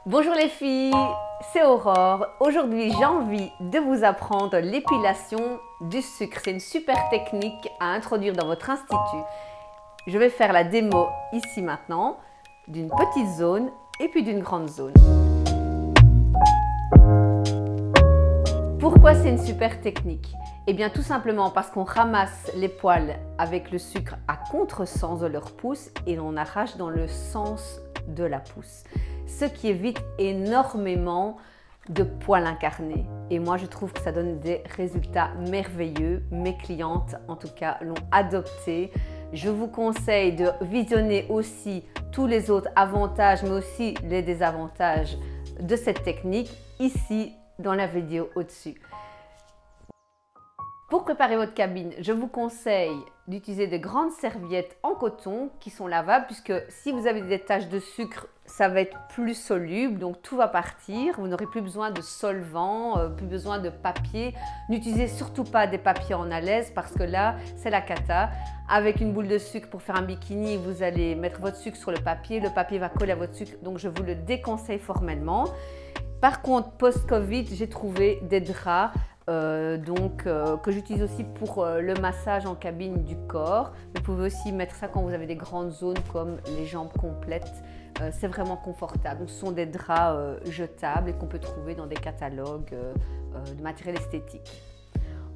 Bonjour les filles, c'est Aurore. Aujourd'hui, j'ai envie de vous apprendre l'épilation du sucre. C'est une super technique à introduire dans votre institut. Je vais faire la démo ici maintenant d'une petite zone et puis d'une grande zone. Pourquoi c'est une super technique? Eh bien tout simplement parce qu'on ramasse les poils avec le sucre à contresens de leur pouce et on arrache dans le sens de la pousse. Ce qui évite énormément de poils incarnés. Et moi, je trouve que ça donne des résultats merveilleux. Mes clientes, en tout cas, l'ont adopté. Je vous conseille de visionner aussi tous les autres avantages, mais aussi les désavantages de cette technique ici dans la vidéo au-dessus. Pour préparer votre cabine, je vous conseille d'utiliser de grandes serviettes en coton qui sont lavables puisque si vous avez des taches de sucre, ça va être plus soluble, donc tout va partir. Vous n'aurez plus besoin de solvant, plus besoin de papier. N'utilisez surtout pas des papiers en alaise parce que là, c'est la cata. Avec une boule de sucre pour faire un bikini, vous allez mettre votre sucre sur le papier va coller à votre sucre, donc je vous le déconseille formellement. Par contre, post-Covid, j'ai trouvé des draps que j'utilise aussi pour le massage en cabine du corps. Vous pouvez aussi mettre ça quand vous avez des grandes zones comme les jambes complètes. C'est vraiment confortable. Donc, ce sont des draps jetables et qu'on peut trouver dans des catalogues de matériel esthétique.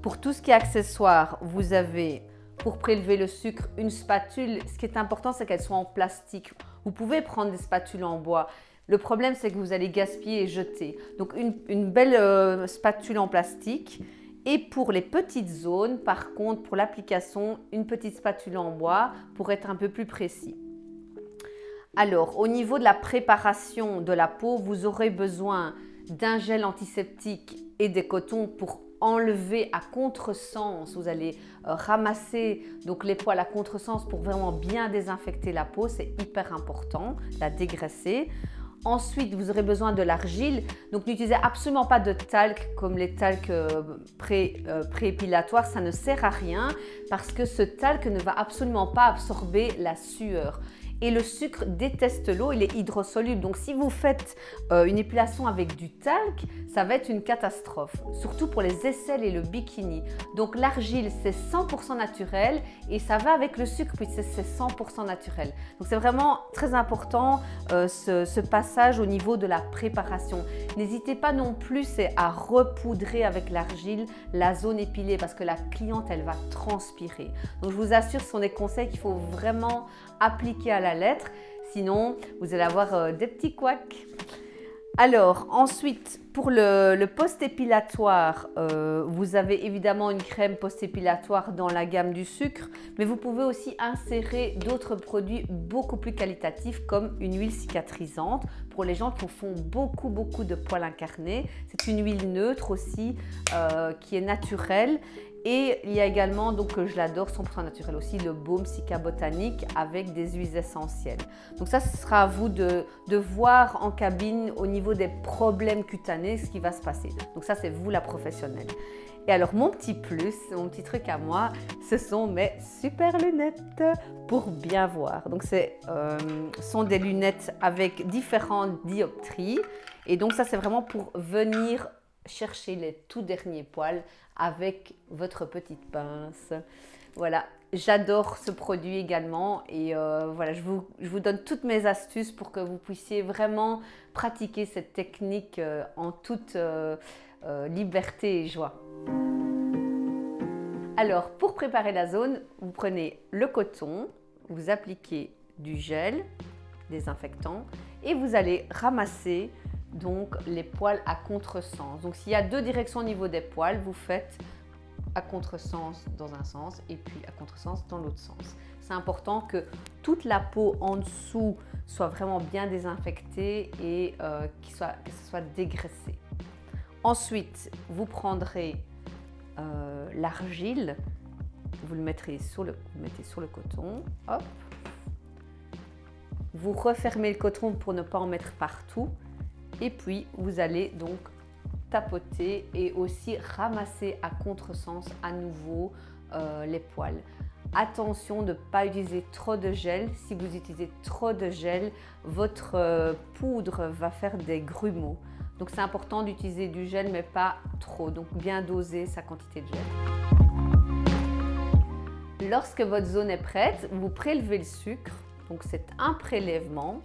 Pour tout ce qui est accessoires, vous avez pour prélever le sucre une spatule. Ce qui est important, c'est qu'elle soit en plastique. Vous pouvez prendre des spatules en bois. Le problème, c'est que vous allez gaspiller et jeter. Donc, une belle spatule en plastique. Et pour les petites zones, par contre, pour l'application, une petite spatule en bois pour être un peu plus précis. Alors, au niveau de la préparation de la peau, vous aurez besoin d'un gel antiseptique et des cotons pour enlever à contresens. Vous allez ramasser donc les poils à contresens pour vraiment bien désinfecter la peau. C'est hyper important, la dégraisser. Ensuite, vous aurez besoin de l'argile. Donc, n'utilisez absolument pas de talc comme les talcs pré-épilatoires. Ça ne sert à rien parce que ce talc ne va absolument pas absorber la sueur. Et le sucre déteste l'eau, il est hydrosoluble. Donc, si vous faites une épilation avec du talc, ça va être une catastrophe. Surtout pour les aisselles et le bikini. Donc, l'argile, c'est 100% naturel et ça va avec le sucre puisque c'est 100% naturel. Donc, c'est vraiment très important ce passage au niveau de la préparation. N'hésitez pas non plus à repoudrer avec l'argile la zone épilée parce que la cliente, elle va transpirer. Donc, je vous assure, ce sont des conseils qu'il faut vraiment appliquer à la lettre, sinon vous allez avoir des petits couacs. Alors ensuite, pour le post-épilatoire, vous avez évidemment une crème post-épilatoire dans la gamme du sucre, mais vous pouvez aussi insérer d'autres produits beaucoup plus qualitatifs comme une huile cicatrisante pour les gens qui font beaucoup de poils incarnés. C'est une huile neutre aussi qui est naturelle. Et il y a également, donc je l'adore, 100% naturel aussi, le baume Cica Botanique avec des huiles essentielles. Donc ça, ce sera à vous de voir en cabine au niveau des problèmes cutanés ce qui va se passer. Donc ça, c'est vous la professionnelle. Et alors mon petit plus, mon petit truc à moi, ce sont mes super lunettes pour bien voir. Donc ce sont des lunettes avec différentes dioptries. Et donc ça, c'est vraiment pour venir chercher les tout derniers poils avec votre petite pince. Voilà, j'adore ce produit également et voilà, je vous donne toutes mes astuces pour que vous puissiez vraiment pratiquer cette technique en toute liberté et joie. Alors, pour préparer la zone, vous prenez le coton, vous appliquez du gel désinfectant et vous allez ramasser donc les poils à contresens. Donc s'il y a deux directions au niveau des poils, vous faites à contresens dans un sens et puis à contresens dans l'autre sens. C'est important que toute la peau en dessous soit vraiment bien désinfectée et que ce soit dégraissé. Ensuite, vous prendrez l'argile, vous le mettez sur le coton, hop. Vous refermez le coton pour ne pas en mettre partout. Et puis, vous allez donc tapoter et aussi ramasser à contresens à nouveau les poils. attention de ne pas utiliser trop de gel. Si vous utilisez trop de gel, votre poudre va faire des grumeaux. Donc c'est important d'utiliser du gel mais pas trop, donc bien doser sa quantité de gel. Lorsque votre zone est prête, vous prélevez le sucre, donc c'est un prélèvement.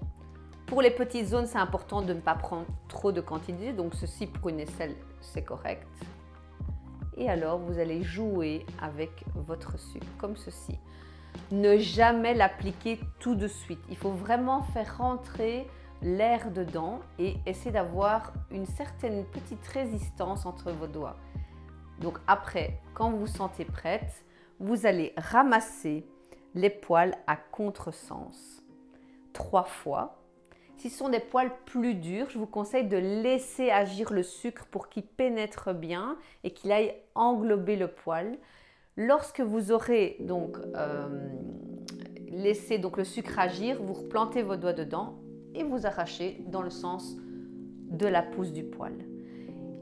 Pour les petites zones, c'est important de ne pas prendre trop de quantité, donc ceci pour une aisselle, c'est correct. Et alors, vous allez jouer avec votre sucre, comme ceci. Ne jamais l'appliquer tout de suite. Il faut vraiment faire rentrer l'air dedans et essayer d'avoir une certaine petite résistance entre vos doigts. Donc après, quand vous vous sentez prête, vous allez ramasser les poils à contresens 3 fois. Si ce sont des poils plus durs, je vous conseille de laisser agir le sucre pour qu'il pénètre bien et qu'il aille englober le poil. Lorsque vous aurez donc laissé le sucre agir, vous replantez vos doigts dedans et vous arrachez dans le sens de la pousse du poil.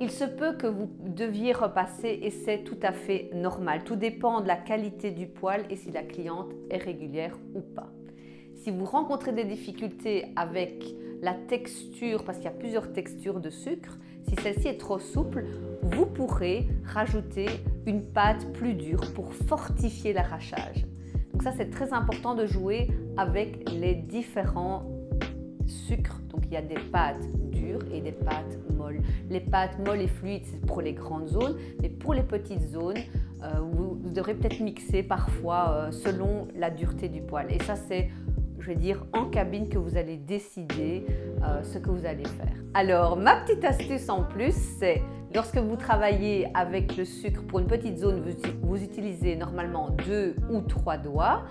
Il se peut que vous deviez repasser et c'est tout à fait normal. Tout dépend de la qualité du poil et si la cliente est régulière ou pas. Si vous rencontrez des difficultés avec la texture, parce qu'il y a plusieurs textures de sucre, si celle-ci est trop souple, vous pourrez rajouter une pâte plus dure pour fortifier l'arrachage. Donc ça, c'est très important de jouer avec les différents sucres. Donc il y a des pâtes dures et des pâtes molles. Les pâtes molles et fluides, c'est pour les grandes zones, mais pour les petites zones, vous devrez peut-être mixer parfois selon la dureté du poil. Et ça, c'est, je vais dire, en cabine que vous allez décider ce que vous allez faire. Alors, ma petite astuce en plus, c'est lorsque vous travaillez avec le sucre pour une petite zone, vous utilisez normalement 2 ou 3 doigts.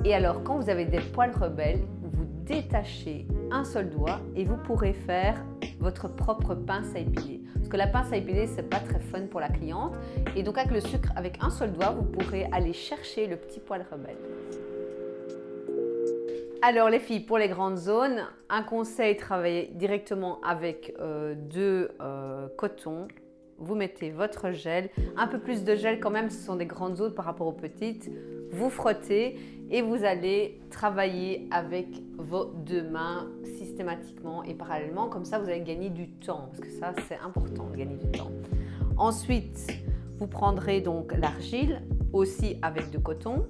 Et alors, quand vous avez des poils rebelles, vous détachez un seul doigt et vous pourrez faire votre propre pince à épiler. Parce que la pince à épiler, c'est pas très fun pour la cliente. Et donc, avec le sucre, avec un seul doigt, vous pourrez aller chercher le petit poil rebelle. Alors les filles, pour les grandes zones, un conseil, travaillez directement avec deux cotons. Vous mettez votre gel, un peu plus de gel quand même, ce sont des grandes zones par rapport aux petites. Vous frottez et vous allez travailler avec vos 2 mains systématiquement et parallèlement. Comme ça, vous allez gagner du temps, parce que ça, c'est important de gagner du temps. Ensuite, vous prendrez donc l'argile, aussi avec du coton.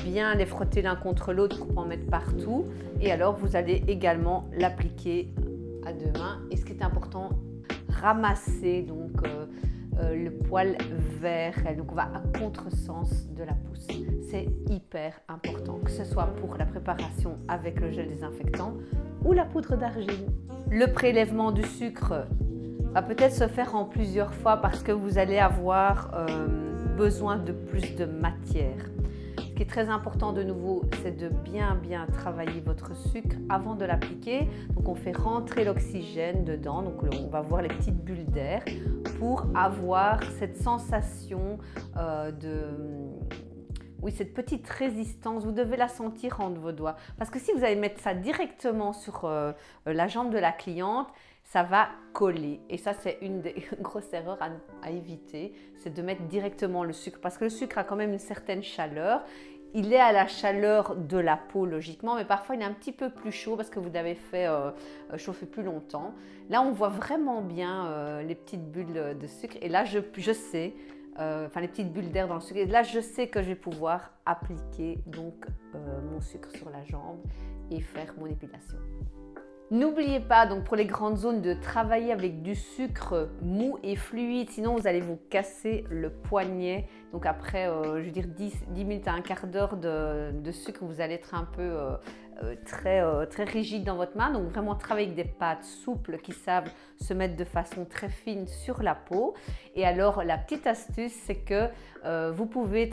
Bien les frotter l'un contre l'autre pour en mettre partout. Et alors, vous allez également l'appliquer à 2 mains. Et ce qui est important, ramasser donc le poil vers elle. Donc on va à contresens de la pousse. C'est hyper important, que ce soit pour la préparation avec le gel désinfectant ou la poudre d'argile. Le prélèvement du sucre va peut-être se faire en plusieurs fois parce que vous allez avoir besoin de plus de matière. Ce qui est très important de nouveau, c'est de bien travailler votre sucre avant de l'appliquer. Donc on fait rentrer l'oxygène dedans, donc on va voir les petites bulles d'air pour avoir cette sensation cette petite résistance. Vous devez la sentir entre vos doigts. Parce que si vous allez mettre ça directement sur la jambe de la cliente, ça va coller. Et ça, c'est une des grosses erreurs à éviter, c'est de mettre directement le sucre. Parce que le sucre a quand même une certaine chaleur. Il est à la chaleur de la peau, logiquement, mais parfois il est un petit peu plus chaud parce que vous l'avez fait chauffer plus longtemps. Là, on voit vraiment bien les petites bulles de sucre. Et là, je sais, les petites bulles d'air dans le sucre. Et là, je sais que je vais pouvoir appliquer donc mon sucre sur la jambe et faire mon épilation. N'oubliez pas donc pour les grandes zones de travailler avec du sucre mou et fluide, sinon vous allez vous casser le poignet. Donc après, je veux dire 10 minutes à un quart d'heure de sucre, vous allez être un peu très rigide dans votre main. Donc vraiment travailler avec des pâtes souples qui savent se mettre de façon très fine sur la peau. Et alors la petite astuce, c'est que vous pouvez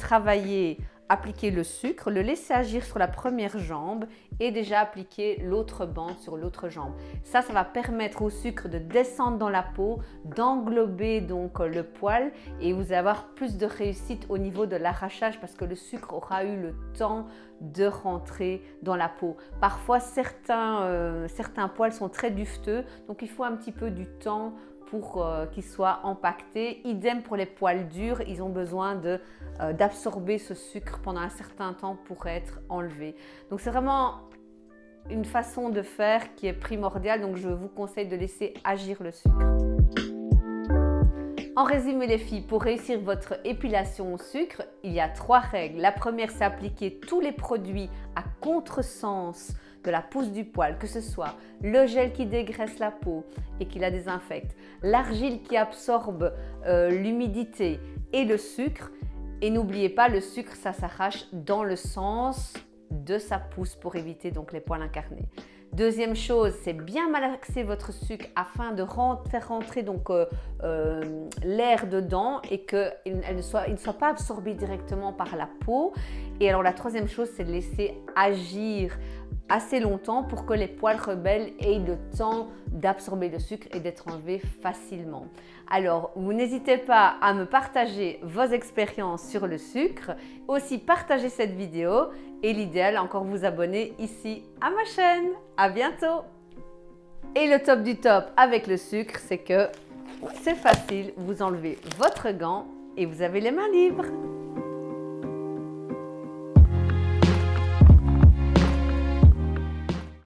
appliquer le sucre, le laisser agir sur la première jambe et déjà appliquer l'autre bande sur l'autre jambe. Ça va permettre au sucre de descendre dans la peau, d'englober donc le poil et vous allez avoir plus de réussite au niveau de l'arrachage parce que le sucre aura eu le temps de rentrer dans la peau. Parfois, certains poils sont très duveteux, donc il faut un petit peu du temps pour qu'ils soient empaquetés. Idem pour les poils durs, ils ont besoin d'absorber ce sucre pendant un certain temps pour être enlevé. Donc c'est vraiment une façon de faire qui est primordiale, donc je vous conseille de laisser agir le sucre. En résumé les filles, pour réussir votre épilation au sucre, il y a 3 règles. La première, c'est appliquer tous les produits à contresens de la pousse du poil, que ce soit le gel qui dégraisse la peau et qui la désinfecte, l'argile qui absorbe l'humidité et le sucre. Et n'oubliez pas, le sucre, ça s'arrache dans le sens de sa pousse pour éviter donc les poils incarnés. Deuxième chose, c'est bien malaxer votre sucre afin de faire rentrer donc l'air dedans et qu'il ne soit pas absorbé directement par la peau. Et alors la troisième chose, c'est de laisser agir assez longtemps pour que les poils rebelles aient le temps d'absorber le sucre et d'être enlevés facilement. Alors, vous n'hésitez pas à me partager vos expériences sur le sucre, aussi partager cette vidéo et l'idéal, encore vous abonner ici à ma chaîne. À bientôt! Et le top du top avec le sucre, c'est que c'est facile, vous enlevez votre gant et vous avez les mains libres.